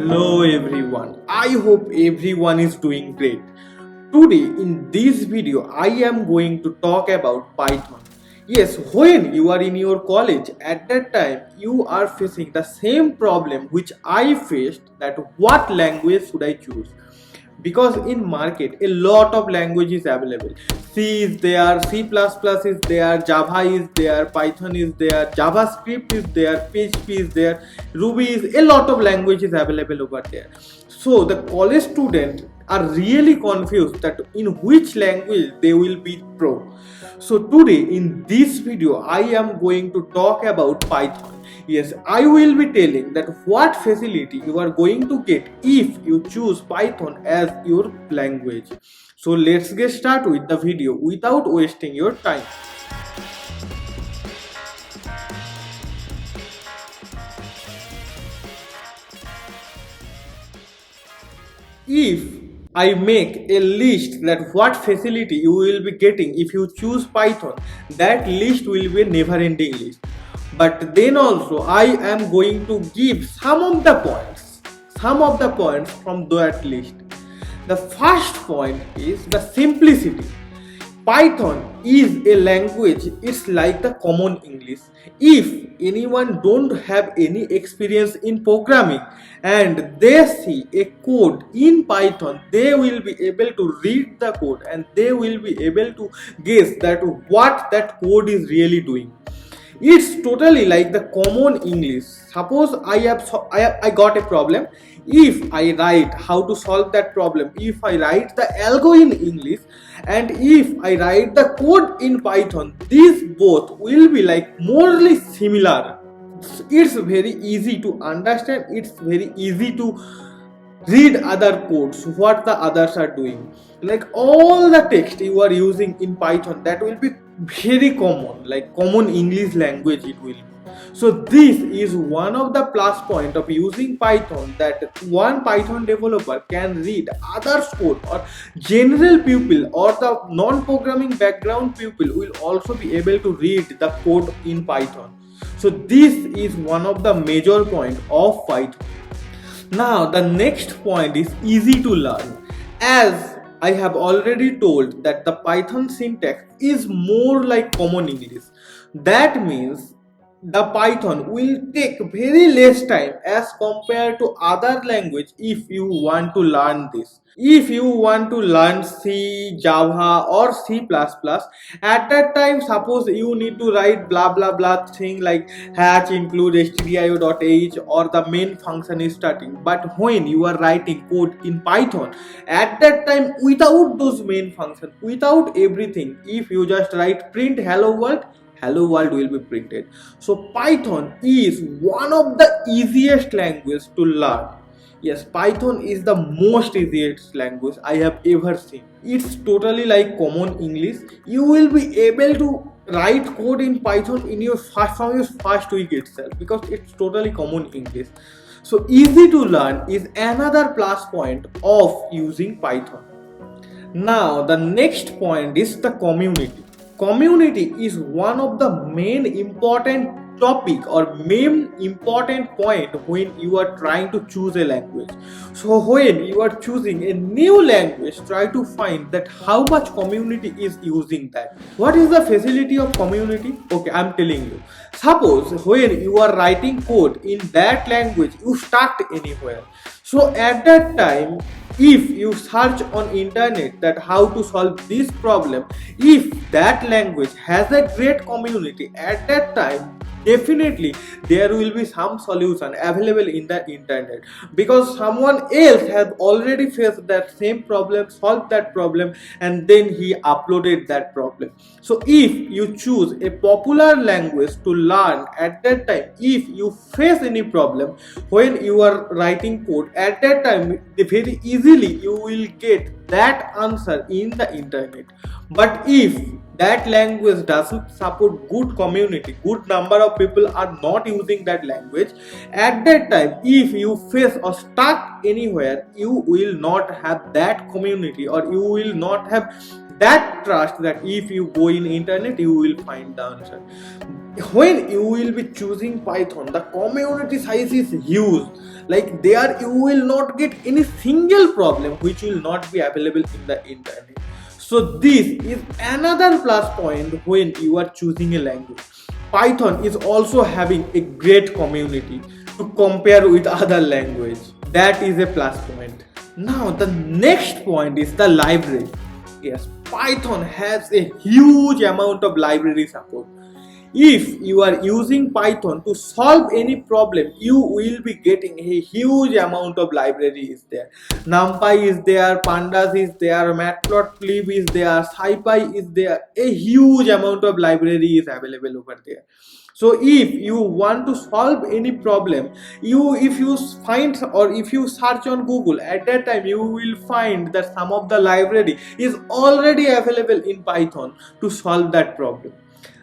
Hello everyone, I hope everyone is doing great. Today in this video I am going to talk about Python. Yes, when you are in your college, at that time you are facing the same problem which I faced, that what language should I choose. Because in market a lot of language is available. C is there, C++ is there, Java is there, Python is there, JavaScript is there, PHP is there, Ruby is, a lot of languages available over there. So the college students are really confused that in which language they will be pro. So today in this video I am going to talk about Python. Yes, I will be telling that what facility you are going to get if you choose Python as your language. So let's get started with the video without wasting your time. If I make a list that what facility you will be getting if you choose Python, that list will be a never-ending list. But then also I am going to give some of the points from that list. The first point is the simplicity. Python is a language, it's like the common English. If anyone don't have any experience in programming and they see a code in Python, they will be able to read the code and they will be able to guess that what that code is really doing. It's totally like the common English. Suppose I got a problem. If I write how to solve that problem, if I write the algo in English and if I write the code in Python, these both will be like morely similar. It's very easy to understand. It's very easy to read other codes, what the others are doing. Like all the text you are using in Python, that will be very common, like common English language it will be. So this is one of the plus point of using Python, that one Python developer can read others code, or general people or the non-programming background people will also be able to read the code in Python. So this is one of the major point of Python. Now the next point is easy to learn. As I have already told that the Python syntax is more like common English. That means the Python will take very less time as compared to other language if you want to learn this. If you want to learn C, Java or C++, at that time suppose you need to write blah blah blah thing like hash include stdio.h or the main function is starting. But when you are writing code in Python, at that time without those main functions, without everything, if you just write print hello world will be printed. So Python is one of the easiest language to learn. Yes, Python is the most easiest language I have ever seen. It's totally like common English. You will be able to write code in Python in your first week itself, because it's totally common English. So easy to learn is another plus point of using Python. Now the next point is the community. Community is one of the main important topic or main important point when you are trying to choose a language. So when you are choosing a new language, try to find that how much community is using that. What is the facility of community? Okay, I'm telling you. Suppose when you are writing code in that language, you stuck anywhere. So at that time, if you search on internet that how to solve this problem, if that language has a great community, at that time definitely there will be some solution available in the internet, because someone else has already faced that same problem, solved that problem, and then he uploaded that problem. So if you choose a popular language to learn, at that time if you face any problem when you are writing code, at that time very easily you will get that answer in the internet. But if that language doesn't support good community, good number of people are not using that language, at that time if you face or stuck anywhere, you will not have that community, or you will not have that trust that if you go in internet you will find the answer. when you will be choosing Python, the community size is huge. Like there you will not get any single problem which will not be available in the internet. So this is another plus point when you are choosing a language. Python is also having a great community to compare with other language. That is a plus point. Now the next point is the library. Yes, Python has a huge amount of library support. If you are using Python to solve any problem, you will be getting a huge amount of library is there. NumPy is there, Pandas is there, Matplotlib is there, SciPy is there. A huge amount of library is available over there. So if you want to solve any problem, if you find or if you search on Google, at that time you will find that some of the library is already available in Python to solve that problem.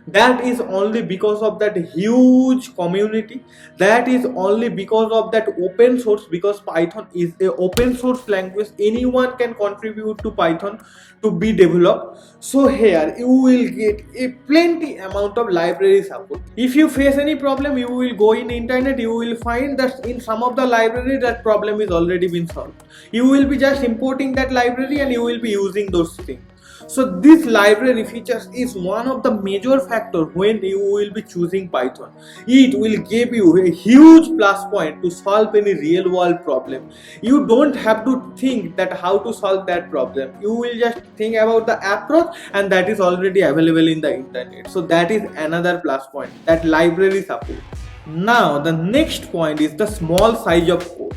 That is only because of that huge community. That is only because of that open source, because Python is a open source language. Anyone can contribute to Python to be developed. So here you will get a plenty amount of library support. If you face any problem, you will go in internet, you will find that in some of the library that problem is already been solved. You will be just importing that library and you will be using those things. So this library features is one of the major factor when you will be choosing Python. It will give you a huge plus point to solve any real world problem. You don't have to think that how to solve that problem. You will just think about the approach and that is already available in the internet. So that is another plus point, that library support. Now the next point is the small size of code.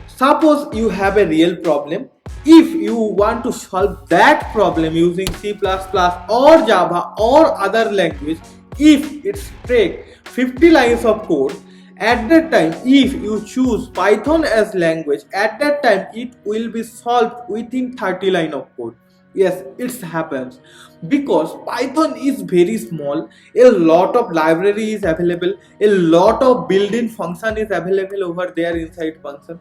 Suppose you have a real problem. If you want to solve that problem using C++ or Java or other language, if it's take 50 lines of code, at that time if you choose Python as language, at that time it will be solved within 30 lines of code. Yes, it happens because Python is very small. A lot of library is available, a lot of built-in function is available over there inside function.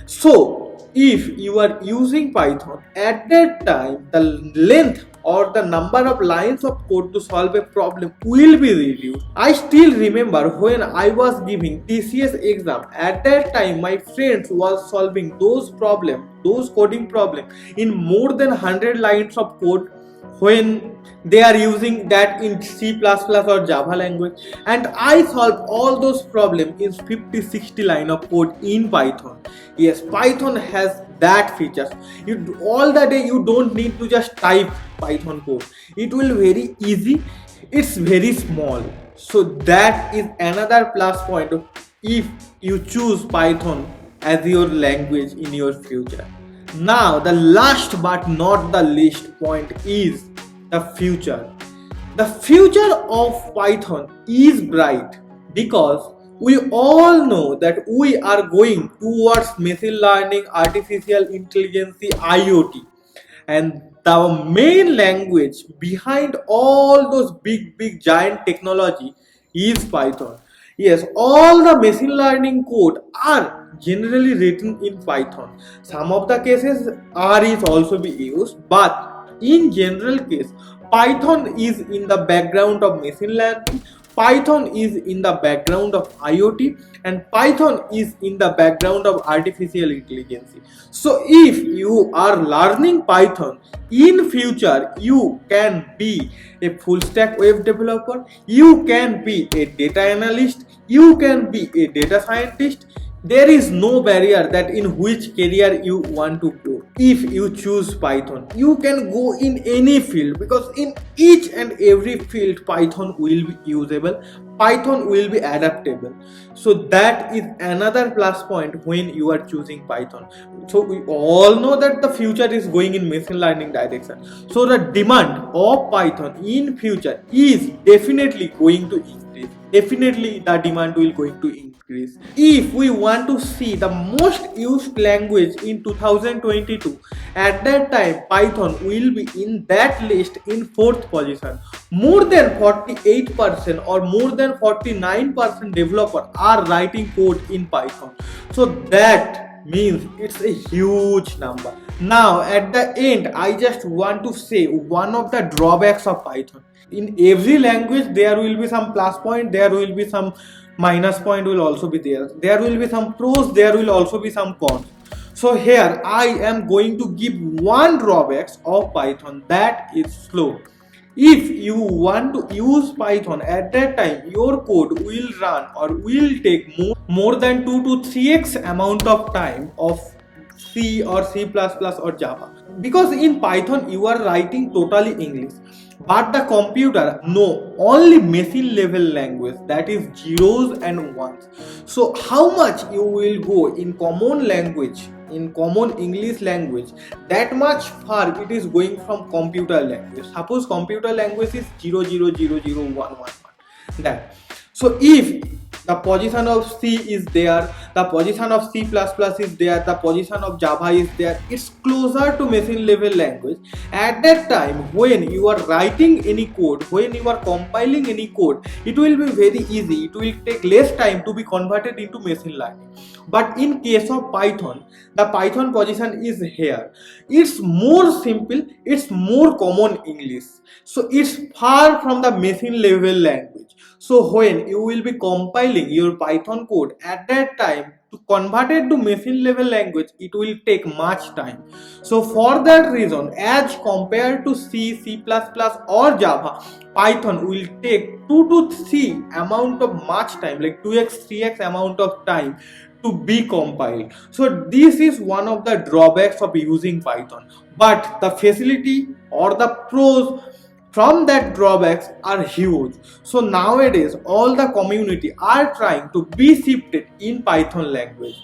So if you are using Python, at that time the length or the number of lines of code to solve a problem will be reduced. I still remember when I was giving TCS exam, at that time my friends was solving those problems, those coding problems in more than 100 lines of code when they are using that in C++ or Java language, and I solve all those problems in 50-60 line of code in Python. Yes, Python has that features. You all the day you don't need to just type Python code. It will very easy. It's very small. So that is another plus point if you choose Python as your language in your future. Now the last but not the least point is the future. The future of Python is bright because we all know that we are going towards machine learning, artificial intelligence, IoT, and the main language behind all those big giant technology is Python. Yes, all the machine learning code are generally written in Python. Some of the cases R is also be used, but in general case, Python is in the background of machine learning, Python is in the background of IoT, and Python is in the background of artificial intelligence. So if you are learning Python, in future you can be a full stack web developer, you can be a data analyst, you can be a data scientist. There is no barrier that in which career you want to go. If you choose Python, you can go in any field, because in each and every field Python will be usable, Python will be adaptable. So that is another plus point when you are choosing Python. So we all know that the future is going in machine learning direction. So the demand of Python in future is definitely going to increase. Definitely the demand will going to increase. If we want to see the most used language in 2022, at that time Python will be in that list in 4th position. More than 48% or more than 49% developers are writing code in Python. So that means it's a huge number. Now at the end, I just want to say one of the drawbacks of Python. In every language there will be some plus point, there will be some minus point will also be there, there will be some pros, there will also be some cons. So here I am going to give one drawbacks of Python, that is slow. If you want to use Python, at that time your code will run or will take more than 2 to 3x amount of time of C or C++ or Java, because in Python you are writing totally English, but the computer know only machine level language, that is zeros and ones. So how much you will go in common language, in common English language, that much far it is going from computer language. Suppose computer language is 0000111, that. So if the position of C is there, the position of C++ is there, the position of Java is there, it's closer to machine level language. At that time when you are writing any code, when you are compiling any code, it will be very easy, it will take less time to be converted into machine learning. But in case of Python, the Python position is here, it's more simple, it's more common English, so it's far from the machine level language. So when you will be compiling your Python code, at that time to convert it to machine level language, it will take much time. So for that reason, as compared to C, C++ or Java, Python will take 2 to 3 amount of much time, like 2x 3x amount of time to be compiled. So this is one of the drawbacks of using Python, but the facility or the pros from that drawbacks are huge. So nowadays all the community are trying to be shifted in Python language.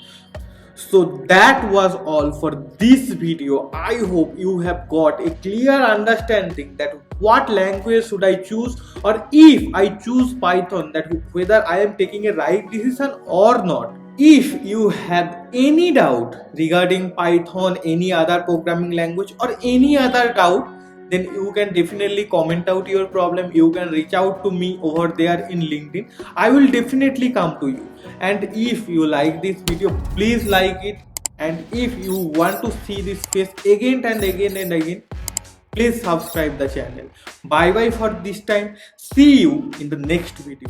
So that was all for this video. I hope you have got a clear understanding that what language should I choose, or if I choose Python, that whether I am taking a right decision or not. If you have any doubt regarding Python, any other programming language, or any other doubt, then you can definitely comment out your problem. You can reach out to me over there in LinkedIn. I will definitely come to you. And if you like this video, please like it. And if you want to see this face again and again and again, please subscribe the channel. Bye bye for this time. See you in the next video.